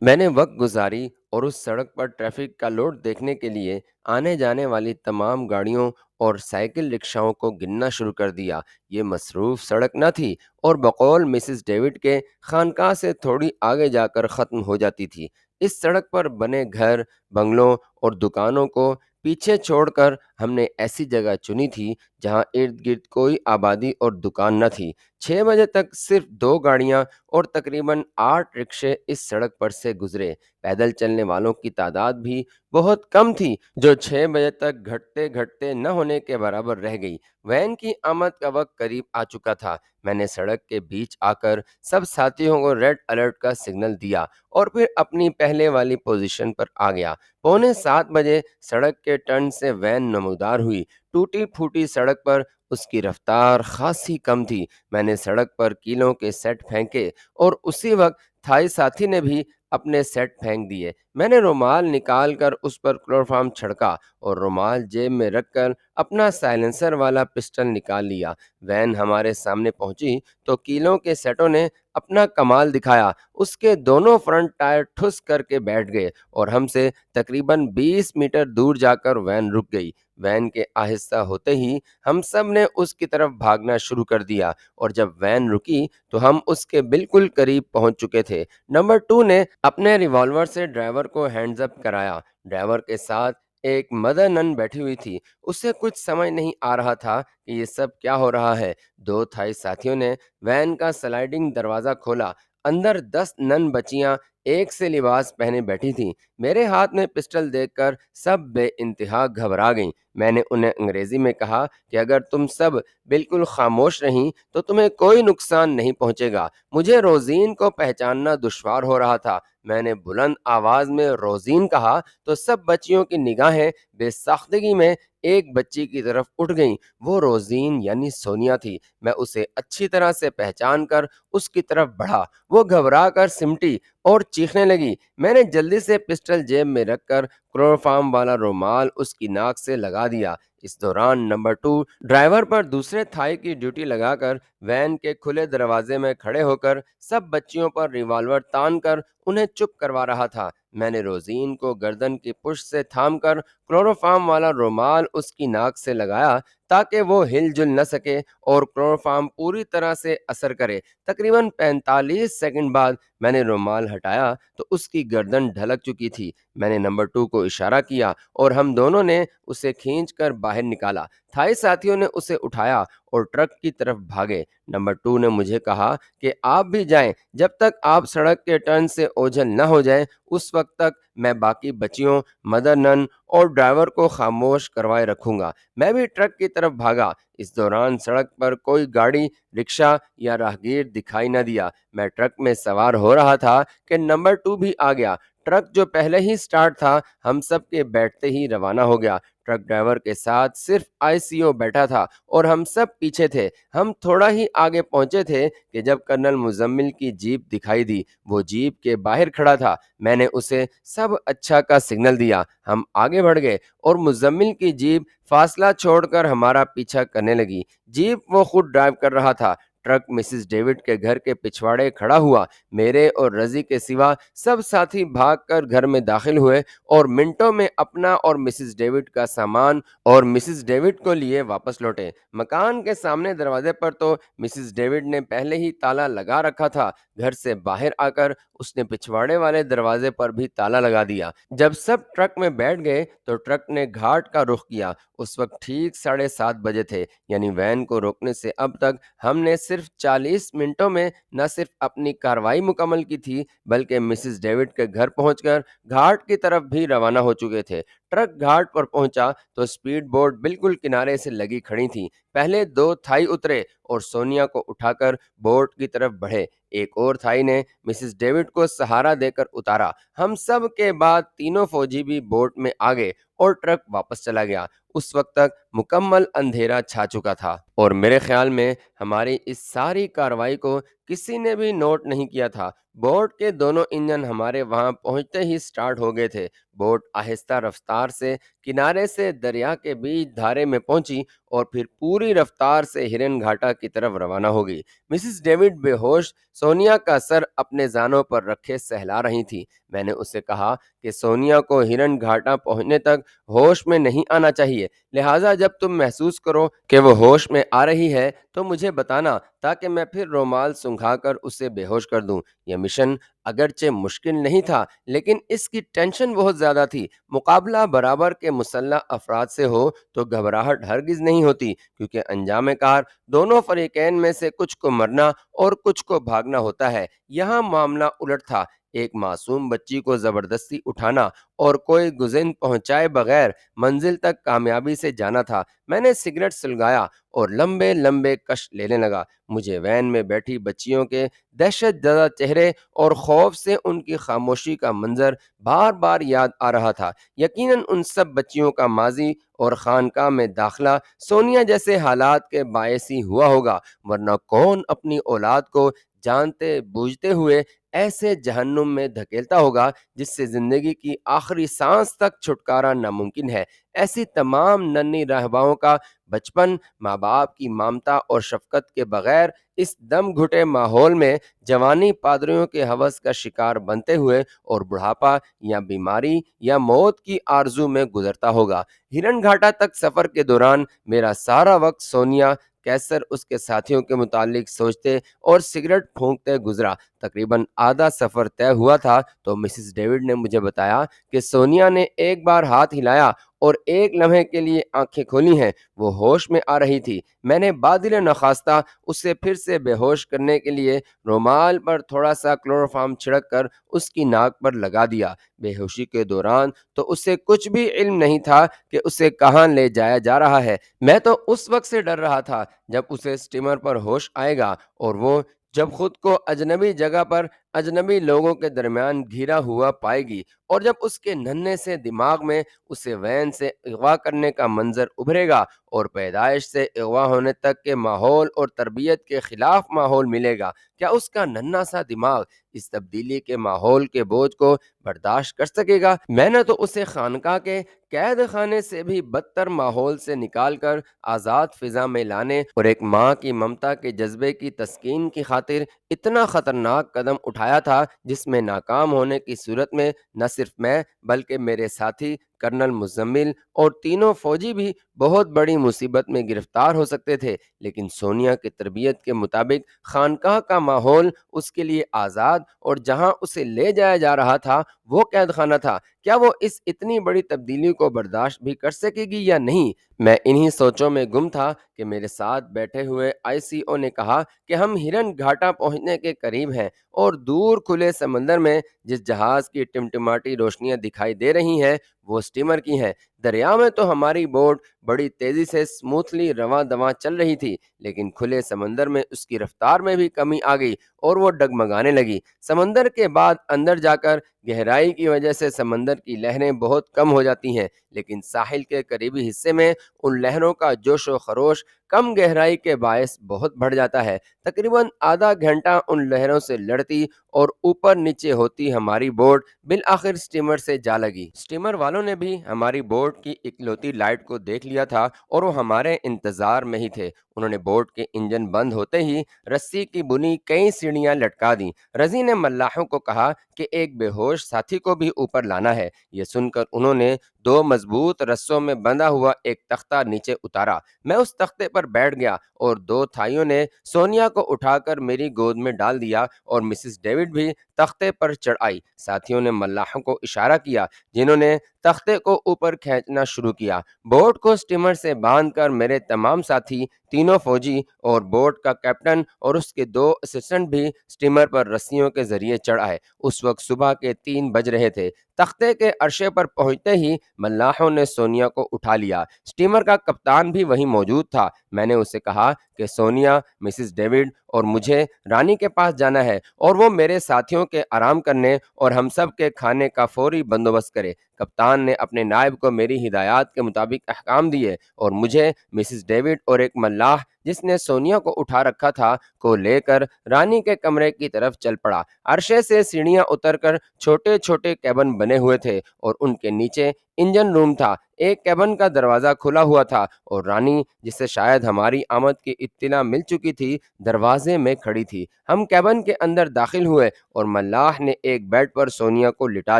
میں نے وقت گزاری اور اس سڑک پر ٹریفک کا لوڈ دیکھنے کے لیے آنے جانے والی تمام گاڑیوں اور سائیکل رکشاؤں کو گننا شروع کر دیا۔ یہ مصروف سڑک نہ تھی اور بقول مسز ڈیوڈ کے خانقاہ سے تھوڑی آگے جا کر ختم ہو جاتی تھی۔ اس سڑک پر بنے گھر، بنگلوں اور دکانوں کو پیچھے چھوڑ کر ہم نے ایسی جگہ چنی تھی جہاں ارد گرد کوئی آبادی اور دکان نہ تھی۔ 6 بجے تک صرف 2 گاڑیاں اور تقریباً 8 رکشے اس سڑک پر سے گزرے۔ پیدل چلنے والوں کی تعداد بھی بہت کم تھی، جو 6 بجے تک گھٹتے گھٹتے نہ ہونے کے برابر رہ گئی۔ وین کی آمد کا وقت قریب آ چکا تھا۔ میں نے سڑک کے بیچ آ کر سب ساتھیوں کو ریڈ الرٹ کا سگنل دیا اور پھر اپنی پہلے والی پوزیشن پر آ گیا۔ 6:45 سڑک کے ٹرن سے وین نمودار ہوئی۔ ٹوٹی پھوٹی سڑک پر اس کی رفتار خاصی کم تھی۔ میں نے سڑک پر کیلوں کے سیٹ پھینکے اور اسی وقت تھائی ساتھی نے بھی اپنے سیٹ پھینک دیے۔ میں نے رومال نکال کر اس پر کلوروفارم چھڑکا اور رومال جیب میں رکھ کر اپنا سائلنسر والا پسٹل نکال لیا۔ وین ہمارے سامنے پہنچی تو کیلوں کے سیٹوں نے اپنا کمال دکھایا۔ اس کے دونوں فرنٹ ٹائر ٹھس کر کے بیٹھ گئے اور ہم سے تقریباً 20 میٹر دور جا کر وین رک گئی۔ وین کے آہستہ ہوتے ہی ہم سب نے اس کی طرف بھاگنا شروع کر دیا اور جب وین رکی تو ہم اس کے بالکل قریب پہنچ چکے تھے۔ نمبر 2 نے اپنے ریوالور سے ڈرائیور کو ہینڈز اپ کرایا۔ ڈرائیور کے ساتھ ایک مدر نن بیٹھی ہوئی تھی۔ اسے کچھ سمجھ نہیں آ رہا تھا کہ یہ سب کیا ہو رہا ہے۔ 2 تھائی ساتھیوں نے وین کا سلائیڈنگ دروازہ کھولا۔ اندر 10 نن بچیاں ایک سے لباس پہنے بیٹھی تھیں۔ میرے ہاتھ میں پسٹل دیکھ کر سب بے انتہا گھبرا گئیں۔ میں نے انہیں انگریزی میں کہا کہ اگر تم سب بالکل خاموش رہیں تو تمہیں کوئی نقصان نہیں پہنچے گا۔ مجھے روزین کو پہچاننا دشوار ہو رہا تھا۔ میں نے بلند آواز میں روزین کہا تو سب بچیوں کی نگاہیں بے ساختگی میں ایک بچی کی طرف اٹھ گئیں۔ وہ روزین یعنی سونیا تھی۔ میں اسے اچھی طرح سے پہچان کر اس کی طرف بڑھا۔ وہ گھبرا کر سمٹی اور چیخنے لگی۔ میں نے جلدی سے پسٹل جیب میں رکھ کر کلوروفارم والا رومال اس کی ناک سے لگا دیا۔ اس دوران نمبر 2 ڈرائیور پر دوسرے تھائی کی ڈیوٹی لگا کر وین کے کھلے دروازے میں کھڑے ہو کر سب بچیوں پر ریوالور تان کر انہیں چپ کروا رہا تھا۔ میں نے روزین کو گردن کی پشت سے تھام کر کلوروفارم والا رومال اس کی ناک سے لگایا تاکہ وہ ہل جل نہ سکے اور کلوروفارم پوری طرح سے اثر کرے۔ تقریباً 45 سیکنڈ بعد میں نے رومال ہٹایا تو اس کی گردن ڈھلک چکی تھی۔ میں نے نمبر 2 کو اشارہ کیا اور ہم دونوں نے اسے کھینچ کر باہر نکالا۔ تھائی ساتھیوں نے اسے اٹھایا اور ٹرک کی طرف بھاگے۔ نمبر 2 نے مجھے کہا کہ آپ بھی جائیں، جب تک آپ سڑک کے ٹرن سے اوجھل نہ ہو جائیں اس وقت تک میں باقی بچیوں، مدر نن اور ڈرائیور کو خاموش کروائے رکھوں گا۔ میں بھی ٹرک کی طرف بھاگا۔ اس دوران سڑک پر کوئی گاڑی، رکشہ یا راہگیر دکھائی نہ دیا۔ میں ٹرک میں سوار ہو رہا تھا کہ نمبر 2 بھی آ گیا۔ ٹرک جو پہلے ہی سٹارٹ تھا ہم سب کے بیٹھتے ہی روانہ ہو گیا۔ ٹرک ڈرائیور کے ساتھ صرف ICO بیٹھا تھا اور ہم سب پیچھے تھے۔ ہم تھوڑا ہی آگے پہنچے تھے کہ جب کرنل مزمل کی جیپ دکھائی دی۔ وہ جیپ کے باہر کھڑا تھا۔ میں نے اسے سب اچھا کا سگنل دیا۔ ہم آگے بڑھ گئے اور مزمل کی جیپ فاصلہ چھوڑ کر ہمارا پیچھا کرنے لگی۔ جیپ وہ خود ڈرائیو کر رہا تھا۔ ٹرک مسز ڈیوڈ کے گھر کے پچھواڑے کھڑا ہوا۔ میرے اور رضی کے سوا سب ساتھی بھاگ کر گھر میں داخل ہوئے اور منٹوں میں اپنا اور مسز ڈیوڈ کا سامان اور مسز ڈیوڈ کو لیے واپس لوٹے۔ مکان کے سامنے دروازے پر تو مسز ڈیوڈ نے پہلے ہی تالا لگا رکھا تھا۔ گھر سے باہر آ کر اس نے پچھواڑے والے دروازے پر بھی تالا لگا دیا۔ جب سب ٹرک میں بیٹھ گئے تو ٹرک نے گھاٹ کا رخ کیا۔ اس وقت ٹھیک 7:30 بجے تھے، یعنی وین کو روکنے سے اب تک ہم نے صرف 40 منٹوں میں نہ صرف اپنی کارروائی مکمل کی تھی بلکہ مسز ڈیوڈ کے گھر پہنچ کر گھاٹ کی طرف بھی روانہ ہو چکے تھے۔ ٹرک گھاٹ پر پہنچا تو سپیڈ بوٹ بالکل کنارے سے لگی کھڑی تھی۔ پہلے 2 تھائی اترے اور سونیا کو اٹھا کر بوٹ کی طرف بڑھے۔ ایک اور تھائی نے مسز ڈیوڈ کو سہارا دے کر اتارا۔ ہم سب کے بعد تینوں فوجی بھی بوٹ میں آ گئے اور ٹرک واپس چلا گیا۔ اس وقت تک مکمل اندھیرا چھا چکا تھا اور میرے خیال میں ہماری اس ساری کارروائی کو کسی نے بھی نوٹ نہیں کیا تھا۔ بوٹ کے دونوں انجن ہمارے وہاں پہنچتے ہی سٹارٹ ہو گئے تھے۔ بوٹ آہستہ رفتار سے کنارے سے دریا کے بیچ دھارے میں پہنچی اور پھر پوری رفتار سے ہرن گھاٹا کی طرف روانہ ہو گئی۔ مسز ڈیوڈ بے ہوش سونیا کا سر اپنے زانوں پر رکھے سہلا رہی تھی۔ میں نے اسے کہا کہ سونیا کو ہرن گھاٹا پہنچنے تک ہوش میں نہیں آنا چاہیے، لہٰذا جب تم محسوس کرو کہ وہ ہوش میں آ رہی ہے تو مجھے بتانا تاکہ میں پھر رومال سنگھا کر اسے بے ہوش کر دوں۔ یہ مشن اگرچہ مشکل نہیں تھا لیکن اس کی ٹینشن بہت زیادہ تھی۔ مقابلہ برابر کے مسلح افراد سے ہو تو گھبراہٹ ہرگز نہیں ہوتی، کیونکہ انجام کار دونوں فریقین میں سے کچھ کو مرنا اور کچھ کو بھاگنا ہوتا ہے۔ یہاں معاملہ الٹ تھا، ایک معصوم بچی کو زبردستی اٹھانا اور کوئی گزن پہنچائے بغیر منزل تک کامیابی سے جانا تھا۔ میں نے سگریٹ سلگایا اور لمبے لمبے کش لینے لگا۔ مجھے وین میں بیٹھی بچیوں کے دہشت زدہ چہرے اور خوف سے ان کی خاموشی کا منظر بار بار یاد آ رہا تھا۔ یقیناً ان سب بچیوں کا ماضی اور خانقاہ میں داخلہ سونیا جیسے حالات کے باعث ہی ہوا ہوگا، ورنہ کون اپنی اولاد کو جانتے بوجھتے ہوئے ایسے جہنم میں دھکیلتا ہوگا جس سے زندگی کی آخری سانس تک چھٹکارا ناممکن ہے۔ ایسی تمام ننھی رہباؤں کا بچپن ماں باپ کی ممتا اور شفقت کے بغیر اس دم گھٹے ماحول میں جوانی پادریوں کے ہوس کا شکار بنتے ہوئے اور بڑھاپا یا بیماری یا موت کی آرزو میں گزرتا ہوگا۔ ہرن گھاٹا تک سفر کے دوران میرا سارا وقت سونیا، کیسر، اس کے ساتھیوں کے متعلق سوچتے اور سگریٹ پھونکتے گزرا۔ تقریباً آدھا سفر طے ہوا تھا تو مسز ڈیوڈ نے مجھے بتایا کہ سونیا نے ایک بار ہاتھ ہلایا اور ایک لمحے کے لیے آنکھیں کھولی ہیں، وہ ہوش میں آ رہی تھی۔ میں نے بادل نخواستہ اسے پھر سے بے ہوش کرنے کے لیے رومال پر تھوڑا سا کلوروفارم چھڑک کر اس کی ناک پر لگا دیا۔ بے ہوشی کے دوران تو اسے کچھ بھی علم نہیں تھا کہ اسے کہاں لے جایا جا رہا ہے۔ میں تو اس وقت سے ڈر رہا تھا جب اسے اسٹیمر پر ہوش آئے گا اور وہ جب خود کو اجنبی جگہ پر اجنبی لوگوں کے درمیان گھرا ہوا پائے گی، اور جب اس کے ننھے سے دماغ میں اسے وین سے اغوا کرنے کا منظر ابھرے گا اور پیدائش سے اغوا ہونے تک کے ماحول اور تربیت کے خلاف ماحول ملے گا، کیا اس کا ننھا سا دماغ اس تبدیلی کے ماحول کے بوجھ کو برداشت کر سکے گا؟ میں نے تو اسے خانقاہ کے قید خانے سے بھی بدتر ماحول سے نکال کر آزاد فضا میں لانے اور ایک ماں کی ممتا کے جذبے کی تسکین کی خاطر اتنا خطرناک قدم اٹھایا تھا جس میں ناکام ہونے کی صورت میں نہ صرف میں بلکہ میرے ساتھی کرنل مزمل اور تینوں فوجی بھی بہت بڑی مصیبت میں گرفتار ہو سکتے تھے۔ لیکن سونیا کی تربیت کے مطابق خانقاہ کا ماحول اس کے لیے آزاد اور جہاں اسے لے جایا جا رہا تھا وہ قید خانہ تھا۔ کیا وہ اس اتنی بڑی تبدیلی کو برداشت بھی کر سکے گی یا نہیں؟ میں انہی سوچوں میں گم تھا کہ میرے ساتھ بیٹھے ہوئے آئی سی او نے کہا کہ ہم ہرن گھاٹا پہنچنے کے قریب ہیں اور دور کھلے سمندر میں جس جہاز کی ٹمٹماتی روشنیاں دکھائی دے رہی ہیں وہ اسٹیمر کی ہیں۔ دریا میں تو ہماری بوٹ بڑی تیزی سے سموتھلی رواں دواں چل رہی تھی، لیکن کھلے سمندر میں اس کی رفتار میں بھی کمی آ گئی اور وہ ڈگمگانے لگی۔ سمندر کے بعد اندر جا کر گہرائی کی وجہ سے سمندر کی لہریں بہت کم ہو جاتی ہیں، لیکن ساحل کے قریبی حصے میں ان لہروں کا جوش و خروش کم گہرائی کے باعث بہت بڑھ جاتا ہے۔ تقریباً آدھا گھنٹہ ان لہروں سے لڑتی اور اوپر نیچے ہوتی ہماری بوٹ بالآخر اسٹیمر سے جا لگی۔ اسٹیمر والوں نے بھی ہماری بوٹ کی اکلوتی لائٹ کو دیکھ لیا تھا اور وہ ہمارے انتظار میں ہی تھے۔ انہوں نے بوٹ کے انجن بند ہوتے ہی رسی کی بنی کئی سیڑھیاں لٹکا دیں۔ رضی نے ملاحوں کو کہا کہ ایک بے ہوش ساتھی کو بھی اوپر لانا ہے۔ یہ سن کر انہوں نے دو مضبوط رسوں میں بندھا ہوا ایک تختہ نیچے اتارا۔ میں اس تختے پر بیٹھ گیا اور دو تھائیوں نے سونیا کو اٹھا کر میری گود میں ڈال دیا اور مسز ڈیوڈ بھی تختے پر چڑھ آئی۔ ساتھیوں نے ملاحوں کو اشارہ کیا جنہوں نے تختے کو اوپر کھینچنا شروع کیا۔ بوٹ کو اسٹیمر سے باندھ کر میرے تمام ساتھی، تینوں فوجی اور بوٹ کا کیپٹن اور اس کے دو اسسٹنٹ بھی اسٹیمر پر رسیوں کے ذریعے چڑھ آئے۔ اس وقت صبح کے 3 بج رہے تھے۔ تختے کے عرشے پر پہنچتے ہی ملاحوں نے سونیا کو اٹھا لیا۔ اسٹیمر کا کپتان بھی وہیں موجود تھا۔ میں نے اسے کہا کہ سونیا، مسز ڈیوڈ اور مجھے رانی کے پاس جانا ہے اور وہ میرے ساتھیوں کے آرام کرنے اور ہم سب کے کھانے کا فوری بندوبست کرے۔ کپتان نے اپنے نائب کو میری ہدایات کے مطابق احکام دیے اور مجھے، مسز ڈیوڈ اور ایک ملاح جس نے سونیا کو اٹھا رکھا تھا کو لے کر رانی کے کمرے کی طرف چل پڑا۔ عرشے سے سیڑھیاں اتر کر چھوٹے چھوٹے کیبن بنے ہوئے تھے اور ان کے نیچے انجن روم تھا۔ ایک کیبن کا دروازہ کھلا ہوا تھا اور رانی، جسے شاید ہماری آمد کی اطلاع مل چکی تھی، دروازے میں کھڑی تھی۔ ہم کیبن کے اندر داخل ہوئے اور ملاح نے ایک بیڈ پر سونیا کو لٹا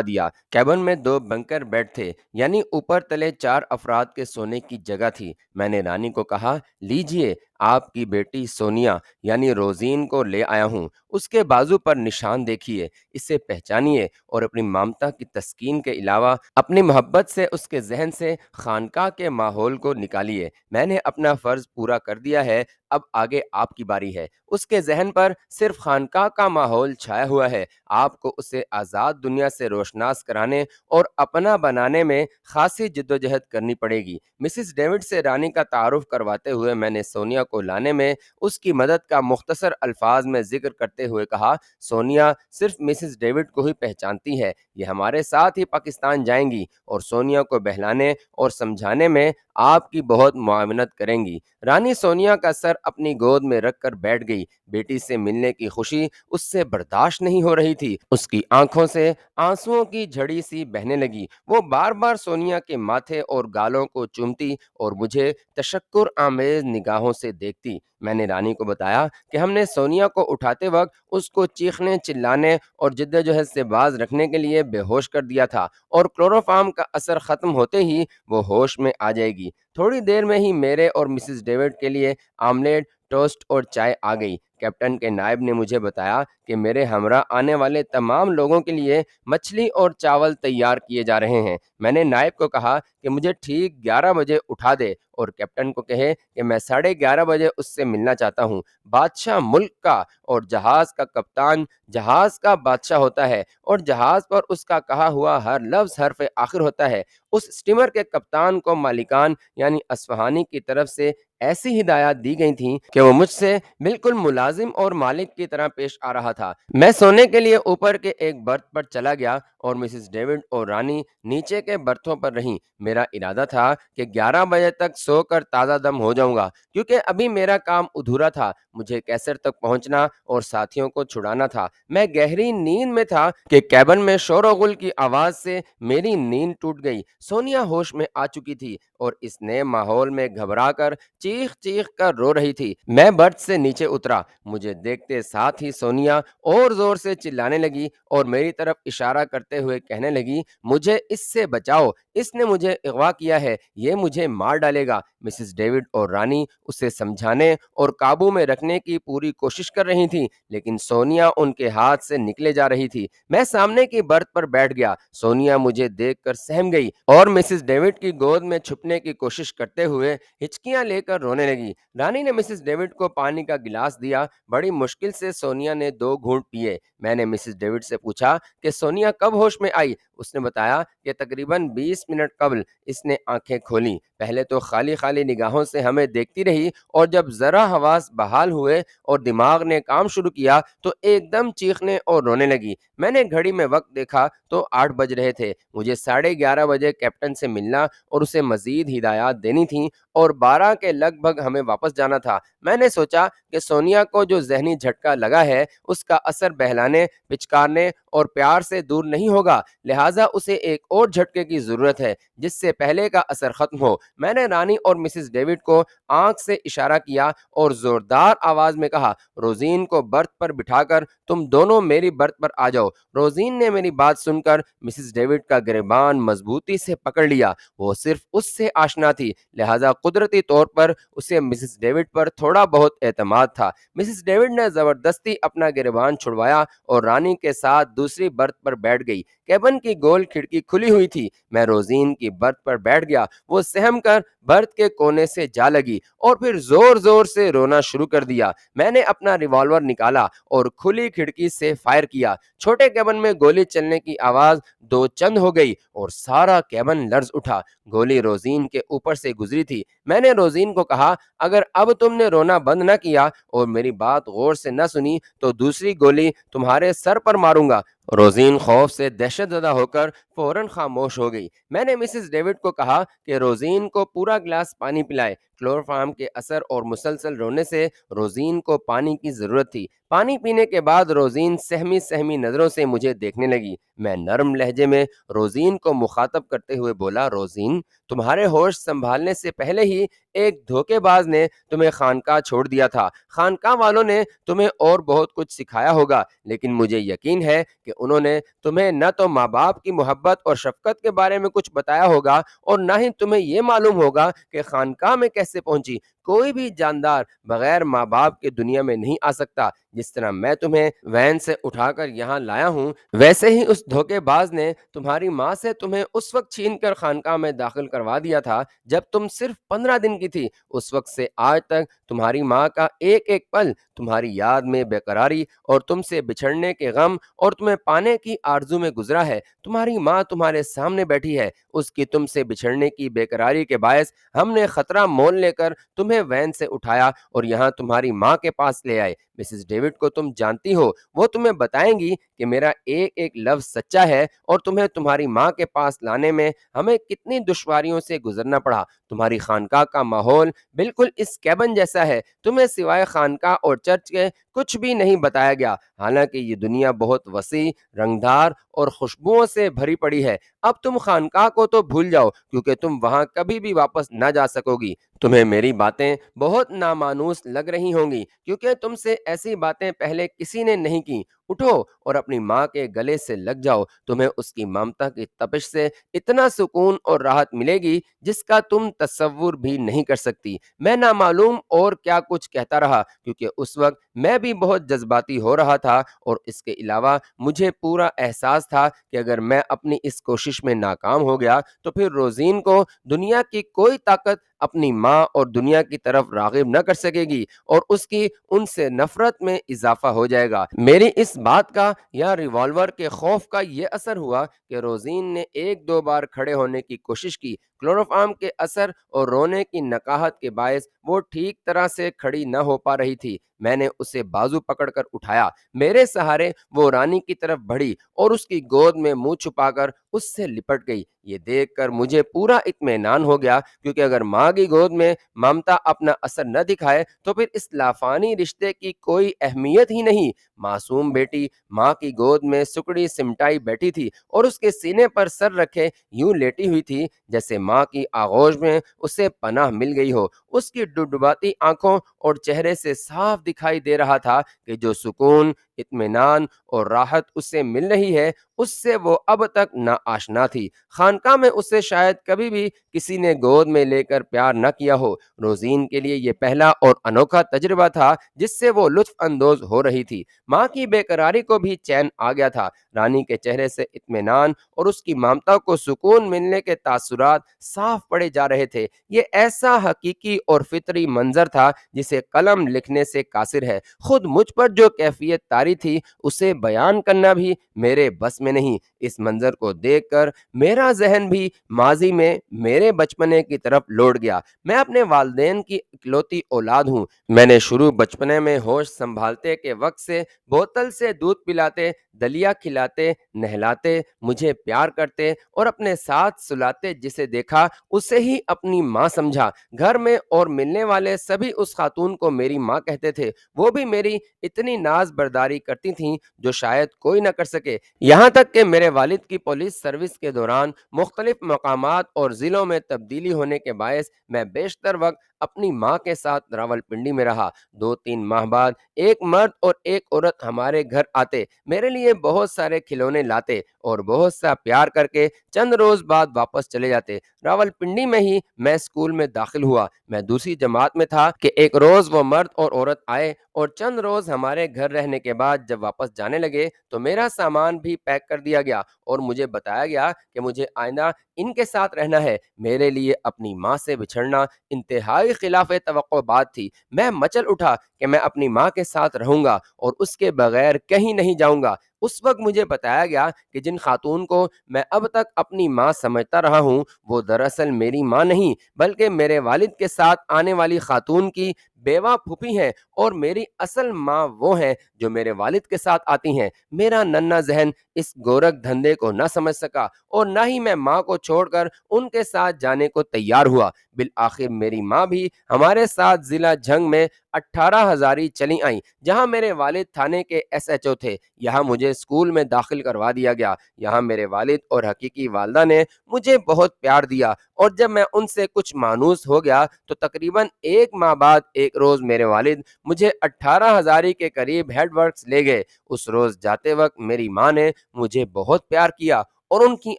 دیا۔ کیبن میں 2 بنکر بیڈ تھے، یعنی اوپر تلے 4 افراد کے سونے کی جگہ تھی۔ میں نے رانی کو کہا، لیجئے، آپ کی بیٹی سونیا یعنی روزین کو لے آیا ہوں۔ اس کے بازو پر نشان دیکھیے، اسے پہچانیے اور اپنی مامتا کی تسکین کے علاوہ اپنی محبت سے اس کے ذہن سے خانقاہ کے ماحول کو نکالیے۔ میں نے اپنا فرض پورا کر دیا ہے، اب آگے آپ کی باری ہے۔ اس کے ذہن پر صرف خانقاہ کا ماحول چھایا ہوا ہے، آپ کو اسے آزاد دنیا سے روشناس کرانے اور اپنا بنانے میں خاصی جدوجہد کرنی پڑے گی۔ مسز ڈیوڈ سے رانی کا تعارف کرواتے ہوئے میں نے سونیا کو لانے میں اس کی مدد کا مختصر الفاظ میں ذکر کرتے ہوئے کہا، سونیا صرف مسز ڈیوڈ کو ہی پہچانتی ہے، یہ ہمارے ساتھ ہی پاکستان جائیں گی اور سونیا کو بہلانے اور سمجھانے میں آپ کی بہت معاونت کریں گی۔ رانی سونیا کا سر اپنی گود میں رکھ کر بیٹھ گئی۔ بیٹی سے ملنے کی خوشی اس سے برداشت نہیں ہو رہی تھی، اس کی آنکھوں سے آنسوؤں کی جھڑی سی بہنے لگی۔ وہ بار بار سونیا کے ماتھے اور گالوں کو چومتی اور مجھے تشکر آمیز نگاہوں سے دیکھتی۔ میں نے رانی کو بتایا کہ ہم نے سونیا کو اٹھاتے وقت اس کو چیخنے، چلانے اور جدوجہد سے باز رکھنے کے لیے بے ہوش کر دیا تھا، اور کلوروفارم کا اثر ختم ہوتے ہی وہ ہوش میں آ جائے گی۔ تھوڑی دیر میں ہی میرے اور مسز ڈیوڈ کے لیے آملیٹ، ٹوسٹ اور چائے آ گئی۔ کیپٹن کے نائب نے مجھے بتایا کہ میرے ہمراہ آنے والے تمام لوگوں کے لیے مچھلی اور چاول تیار کیے جا رہے ہیں۔ میں نے نائب کو کہا کہ مجھے ٹھیک 11 بجے اٹھا دے اور کیپٹن کو کہے کہ میں 11:30 بجے اس سے ملنا چاہتا ہوں۔ بادشاہ ملک کا اور جہاز کا کپتان جہاز کا بادشاہ ہوتا ہے، اور جہاز پر اس کا کہا ہوا ہر لفظ حرف آخر ہوتا ہے۔ اس اسٹیمر کے کپتان کو مالکان یعنی اصفہانی کی طرف سے ایسی ہدایات دی گئی تھیں کہ وہ مجھ سے بالکل ملازم اور مالک کی طرح پیش آ رہا تھا۔ میں سونے کے لیے اوپر کے ایک برتھ پر چلا گیا اور مسز ڈیوڈ اور رانی نیچے کے برتھوں پر رہیں۔ میرا ارادہ تھا کہ 11 بجے تک سو کر تازہ دم ہو جاؤں گا، کیونکہ ابھی میرا کام ادھورا تھا، مجھے کیسر تک پہنچنا اور ساتھیوں کو چھڑانا تھا۔ میں گہری نیند میں تھا کہ کیبن میں شور و غل کی آواز سے میری نیند ٹوٹ گئی۔ سونیا ہوش میں آ چکی تھی اور اس نئے ماحول میں گھبرا کر چیخ چیخ کر رو رہی تھی۔ میں برتھ سے نیچے اترا، مجھے دیکھتے ساتھ ہی سونیا اور زور سے چلانے لگی اور میری طرف اشارہ کرتے ہوئے کہنے لگی، مجھے اس سے بچاؤ، اس نے مجھے اغوا کیا ہے، یہ مجھے مار ڈالے گا۔ مسز ڈیوڈ اور رانی اسے سمجھانے اور قابو میں رکھنے کی پوری کوشش کر رہی تھیں، لیکن سونیا ان کے ہاتھ سے نکلے جا رہی تھی۔ میں سامنے کی برتھ پر بیٹھ گیا۔ سونیا مجھے دیکھ کر سہم گئی اور مسز ڈیوڈ کی گود میں چھپنے کی کوشش کرتے ہوئے ہچکیاں لے کر رونے لگی۔ رانی نے مسز ڈیوڈ کو پانی کا گلاس دیا۔ بڑی مشکل سے سونیا نے 2 گھونٹ پیے۔ میں نے مسز ڈیوڈ سے پوچھا کہ سونیا کب ہوش میں آئی؟ اس نے بتایا کہ تقریباً 20 منٹ قبل اس نے آنکھیں کھولیں۔ پہلے تو خالی خالی نگاہوں سے ہمیں دیکھتی رہی، اور جب ذرا حواس بحال ہوئے اور دماغ نے کام شروع کیا تو ایک دم چیخنے اور رونے لگی۔ میں نے گھڑی میں وقت دیکھا تو 8 بج رہے تھے۔ مجھے 11:30 بجے کیپٹن سے ملنا اور اسے مزید ہدایات دینی تھیں، اور 12 کے لگ بھگ ہمیں واپس جانا تھا۔ میں نے سوچا کہ سونیا کو جو ذہنی جھٹکا لگا ہے اس کا اثر بہلانے، پچکارنے اور پیار سے دور نہیں ہوگا، لہٰذا اسے ایک اور جھٹکے کی ضرورت ہے جس سے پہلے کا اثر ختم ہو۔ میں نے رانی اور مسز ڈیوڈ کو آنکھ سے اشارہ کیا اور زوردار آواز میں کہا، روزین کو برتھ پر بٹھا کر تم دونوں میری برتھ پر آ جاؤ۔ روزین نے میری بات سن کر مسز ڈیوڈ کا گریبان مضبوطی سے پکڑ لیا۔ وہ صرف اس سے آشنا تھی، لہٰذا قدرتی طور پر اسے مسز ڈیوڈ پر تھوڑا بہت اعتماد تھا۔ مسز ڈیوڈ نے زبردستی اپنا گریبان چھڑوایا اور رانی کے ساتھ دوسری برتھ پر بیٹھ گئی۔ کیبن کی گول کھڑکی کھلی ہوئی تھی۔ میں روزین کی برتھ پر بیٹھ گیا۔ وہ سہم کر برتھ کے کونے سے جا لگی اور پھر زور زور سے رونا شروع کر دیا۔ میں نے اپنا ریوالور نکالا اور کھلی کھڑکی سے فائر کیا۔ چھوٹے کیبن میں گولی چلنے کی آواز 2 چند ہو گئی اور سارا کیبن لرز اٹھا۔ گولی روزین کے اوپر سے گزری تھی۔ میں نے روزین کو کہا، اگر اب تم نے رونا بند نہ کیا اور میری بات غور سے نہ سنی تو دوسری گولی تمہارے سر پر ماروں گا۔ روزین خوف سے دہشت زدہ ہو کر فوراً خاموش ہو گئی۔ میں نے مسز ڈیوڈ کو کہا کہ روزین کو پورا گلاس پانی پلائے۔ کلوروفارم کے اثر اور مسلسل رونے سے روزین کو پانی کی ضرورت تھی۔ پانی پینے کے بعد روزین سہمی سہمی نظروں سے مجھے دیکھنے لگی۔ میں نرم لہجے میں روزین کو مخاطب کرتے ہوئے بولا، روزین، تمہارے ہوش سنبھالنے سے پہلے ہی ایک دھوکے باز نے تمہیں خانقاہ چھوڑ دیا تھا۔ خانقاہ والوں نے تمہیں اور بہت کچھ سکھایا ہوگا، لیکن مجھے یقین ہے کہ انہوں نے تمہیں نہ تو ماں باپ کی محبت اور شفقت کے بارے میں کچھ بتایا ہوگا اور نہ ہی تمہیں یہ معلوم ہوگا کہ خانقاہ میں کیسے پہنچی۔ کوئی بھی جاندار بغیر ماں باپ کے دنیا میں نہیں آ سکتا۔ جس طرح میں تمہیں وین سے اٹھا کر یہاں لایا ہوں، ویسے ہی اس دھوکے باز نے تمہاری ماں سے تمہیں اس وقت چھین کر خانقاہ میں داخل کروا دیا تھا جب تم صرف 15 دن کی تھی۔ اس وقت سے آج تک تمہاری ماں کا ایک ایک پل تمہاری یاد میں بے قراری اور تم سے بچھڑنے کے غم اور تمہیں پانے کی آرزو میں گزرا ہے۔ تمہاری ماں تمہارے سامنے بیٹھی ہے۔ اس کی تم سے بچھڑنے کی بے قراری کے باعث ہم نے خطرہ مول لے کر تمہیں وین سے اٹھایا اور یہاں تمہاری ماں کے پاس لے آئے۔ مسز ڈیوڈ کو تم جانتی ہو، وہ تمہیں بتائیں گی کہ میرا ایک ایک لفظ سچا ہے اور تمہیں تمہاری ماں کے پاس لانے میں ہمیں کتنی دشواریوں سے گزرنا پڑا۔ تمہاری خانقاہ کا ماحول بالکل اس کیبن جیسا ہے۔ تمہیں سوائے خانقاہ اور چرچ کے کچھ بھی نہیں بتایا گیا، حالانکہ یہ دنیا بہت وسیع، رنگدار اور خوشبوؤں سے بھری پڑی ہے۔ اب تم خانقاہ کو تو بھول جاؤ، کیونکہ تم وہاں کبھی بھی واپس نہ جا سکو گی۔ تمہیں میری باتیں بہت نامانوس لگ رہی ہوں گی، کیونکہ تم سے ایسی باتیں پہلے کسی نے نہیں کی۔ اٹھو اور اپنی ماں کے گلے سے لگ جاؤ۔ تمہیں اس کی ممتا کی تپش سے اتنا سکون اور راحت ملے گی جس کا تم تصور بھی نہیں کر سکتی۔ میں نامعلوم اور کیا کچھ کہتا رہا، کیونکہ اس وقت میں بھی بہت جذباتی ہو رہا تھا، اور اس کے علاوہ مجھے پورا احساس تھا کہ اگر میں اپنی اس کوشش میں ناکام ہو گیا تو پھر روزین کو دنیا کی کوئی طاقت اپنی ماں اور دنیا کی طرف راغب نہ کر سکے گی، اور اس کی ان سے نفرت میں اضافہ ہو جائے گا۔ میری اس بات کا یا ریوالور کے خوف کا یہ اثر ہوا کہ روزین نے ایک دو بار کھڑے ہونے کی کوشش کی۔ کلوروفارم کے اثر اور رونے کی نکاہت کے باعث وہ ٹھیک طرح سے کھڑی نہ ہو پا رہی تھی۔ میں نے اسے بازو پکڑ کر اٹھایا۔ میرے سہارے وہ رانی کی طرف بڑھی اور اس کی گود میں منہ چھپا کر اس سے لپٹ گئی۔ یہ دیکھ کر مجھے پورا اطمینان ہو گیا، کیونکہ اگر ماں کی گود میں ممتا اپنا اثر نہ دکھائے تو پھر اس لافانی رشتے کی کوئی اہمیت ہی نہیں۔ معصوم بیٹی ماں کی گود میں سکڑی سمٹائی بیٹھی تھی اور اس کے سینے پر سر رکھے یوں لیٹی ہوئی تھی جیسے ماں کی آغوش میں اسے پناہ مل گئی ہو۔ اس کی ڈبڈباتی آنکھوں اور چہرے سے صاف دکھائی دے رہا تھا کہ جو سکون، اطمینان اور راحت اسے مل رہی ہے اس سے وہ اب تک نا آشنا تھی۔ خانقاہ میں اسے شاید کبھی بھی کسی نے گود میں لے کر پیار نہ کیا ہو۔ روزین کے لیے یہ پہلا اور انوکھا تجربہ تھا جس سے وہ لطف اندوز ہو رہی تھی۔ ماں کی بے قراری کو بھی چین آ گیا تھا۔ رانی کے چہرے سے اطمینان اور اس کی ممتا کو سکون ملنے کے تاثرات صاف پڑے جا رہے تھے۔ یہ ایسا حقیقی اور فطری منظر تھا جسے قلم لکھنے سے قاصر ہے۔ خود مجھ پر جو کیفیت طاری تھی اسے بیان کرنا بھی میرے بس میں نہیں۔ اس منظر کو دیکھ کر میرا ذہن بھی ماضی میں میرے بچپنے کی طرف لوٹ گیا۔ میں اپنے والدین کی اکلوتی اولاد ہوں۔ میں نے شروع بچپنے میں ہوش سنبھالتے کے وقت سے بوتل سے دودھ پلاتے، دلیا کھلاتے، نہلاتے، مجھے پیار کرتے اور اپنے ساتھ سلاتے جسے دیکھا اسے ہی اپنی ماں سمجھا۔ گھر میں اور ملنے والے سبھی اس خاتون کو میری ماں کہتے تھے۔ وہ بھی میری اتنی ناز برداری کرتی تھیں جو شاید کوئی نہ کر سکے۔ یہاں تک کہ میرے والد کی پولیس سروس کے دوران مختلف مقامات اور ضلعوں میں تبدیلی ہونے کے باعث میں بیشتر وقت اپنی ماں کے ساتھ راولپنڈی میں رہا۔ 2-3 ماہ بعد ایک مرد اور ایک عورت ہمارے گھر آتے، میرے لیے بہت سارے کھلونے لاتے اور بہت سا پیار کر کے چند روز بعد واپس چلے جاتے۔ راولپنڈی میں ہی میں اسکول میں داخل ہوا۔ میں دوسری جماعت میں تھا کہ ایک روز وہ مرد اور عورت آئے اور چند روز ہمارے گھر رہنے کے بعد جب واپس جانے لگے تو میرا سامان بھی پیک کر دیا گیا اور مجھے بتایا گیا کہ مجھے آئندہ ان کے ساتھ رہنا ہے۔ میرے لیے اپنی ماں سے بچھڑنا انتہائی خلاف توقع بات تھی۔ میں مچل اٹھا کہ میں اپنی ماں کے ساتھ رہوں گا اور اس کے بغیر کہیں نہیں جاؤں گا۔ اس وقت مجھے بتایا گیا کہ جن خاتون کو میں اب تک اپنی ماں سمجھتا رہا ہوں وہ دراصل میری ماں نہیں بلکہ میرے والد کے ساتھ آنے والی خاتون کی بیوہ پھوپھی ہیں اور میری اصل ماں وہ ہیں جو میرے والد کے ساتھ آتی ہیں۔ میرا ننھا ذہن اس گورکھ دھندے کو نہ سمجھ سکا اور نہ ہی میں ماں کو چھوڑ کر ان کے ساتھ جانے کو تیار ہوا۔ بالآخر میری ماں بھی ہمارے ساتھ ضلع جھنگ میں 18 ہزاری چلی آئیں، جہاں میرے والد تھانے کے SHO تھے۔ یہاں مجھے اسکول میں داخل کروا دیا گیا۔ یہاں میرے والد اور حقیقی والدہ نے مجھے بہت پیار دیا، اور جب میں ان سے کچھ مانوس ہو گیا تو تقریباً 1 ماہ بعد ایک روز میرے والد مجھے 18 ہزاری کے قریب ہیڈ ورکس لے گئے۔ اس روز جاتے وقت میری ماں نے مجھے بہت پیار کیا اور ان کی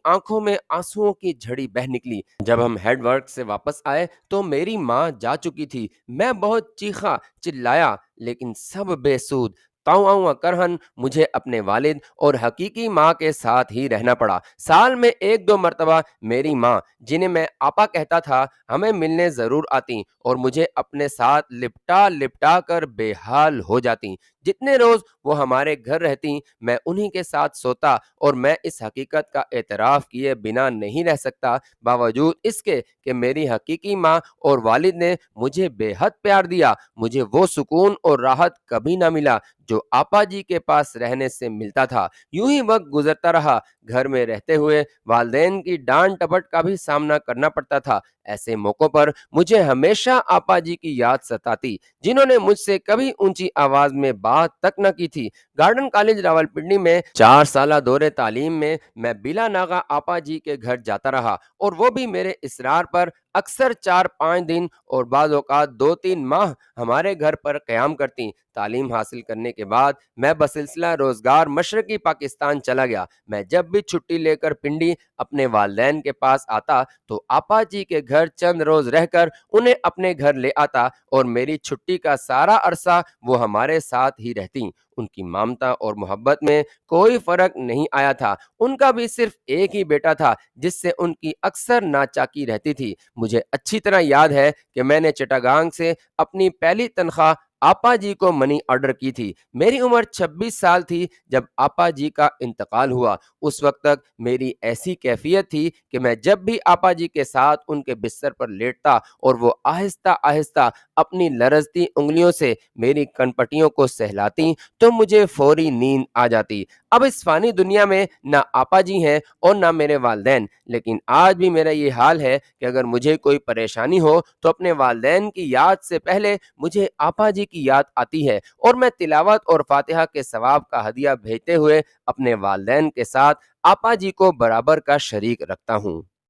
آنکھوں میں آنسوؤں کی جھڑی بہہ نکلی۔ جب ہم ہیڈ ورک سے واپس آئے تو میری ماں جا چکی تھی۔ میں بہت چیخا چلایا، لیکن سب بے سود۔ تاؤں کرہن مجھے اپنے والد اور حقیقی ماں کے ساتھ ہی رہنا پڑا۔ سال میں 1-2 مرتبہ میری ماں، جنہیں میں آپا کہتا تھا، ہمیں ملنے ضرور آتیں اور مجھے اپنے ساتھ لپٹا لپٹا کر بے حال ہو جاتیں۔ جتنے روز وہ ہمارے گھر رہتی میں انہی کے ساتھ سوتا، اور میں اس حقیقت کا اعتراف کیے بنا نہیں رہ سکتا، باوجود اس کے کہ میری حقیقی ماں اور والد نے مجھے بے حد پیار دیا، مجھے وہ سکون اور راحت کبھی نہ ملا جو آپا جی کے پاس رہنے سے ملتا تھا۔ یوں ہی وقت گزرتا رہا۔ گھر میں رہتے ہوئے والدین کی ڈانٹ ٹپٹ کا بھی سامنا کرنا پڑتا تھا۔ ایسے موقعوں پر مجھے ہمیشہ آپا جی کی یاد ستاتی، جنہوں نے مجھ سے کبھی اونچی آواز میں بات تک نہ کی تھی۔ گارڈن کالج راولپنڈی میں 4 سالہ دور تعلیم میں بلا ناغہ آپا جی کے گھر جاتا رہا، اور وہ بھی میرے اصرار پر اکثر 4-5 دن اور بعض اوقات 2-3 ماہ ہمارے گھر پر قیام کرتی۔ تعلیم حاصل کرنے کے بعد میں بسلسلہ روزگار مشرقی پاکستان چلا گیا۔ میں جب بھی چھٹی لے کر پنڈی اپنے والدین کے پاس آتا تو آپا جی کے گھر چند روز رہ کر انہیں اپنے گھر لے آتا، اور میری چھٹی کا سارا عرصہ وہ ہمارے ساتھ ہی رہتی۔ ان کی ممتا اور محبت میں کوئی فرق نہیں آیا تھا۔ ان کا بھی صرف ایک ہی بیٹا تھا جس سے ان کی اکثر ناچاکی رہتی تھی۔ مجھے اچھی طرح یاد ہے کہ میں نے چٹاگانگ سے اپنی پہلی تنخواہ آپا جی کو منی آرڈر کی تھی۔ میری عمر 26 سال تھی جب آپا جی کا انتقال ہوا۔ اس وقت تک میری ایسی کیفیت تھی کہ میں جب بھی آپا جی کے ساتھ ان کے بستر پر لیٹتا اور وہ آہستہ آہستہ اپنی لرزتی انگلیوں سے میری کنپٹیوں کو سہلاتی تو مجھے فوری نیند آ جاتی۔ اب اس فانی دنیا میں نہ آپا جی ہیں اور نہ میرے والدین، لیکن آج بھی میرا یہ حال ہے کہ اگر مجھے کوئی پریشانی ہو تو اپنے والدین کی یاد سے پہلے مجھے آپا جی کی یاد آتی ہے، اور میں تلاوت اور فاتحہ کے ثواب کا ہدیہ بھیجتے ہوئے اپنے والدین کے ساتھ آپا جی کو برابر کا شریک رکھتا ہوں۔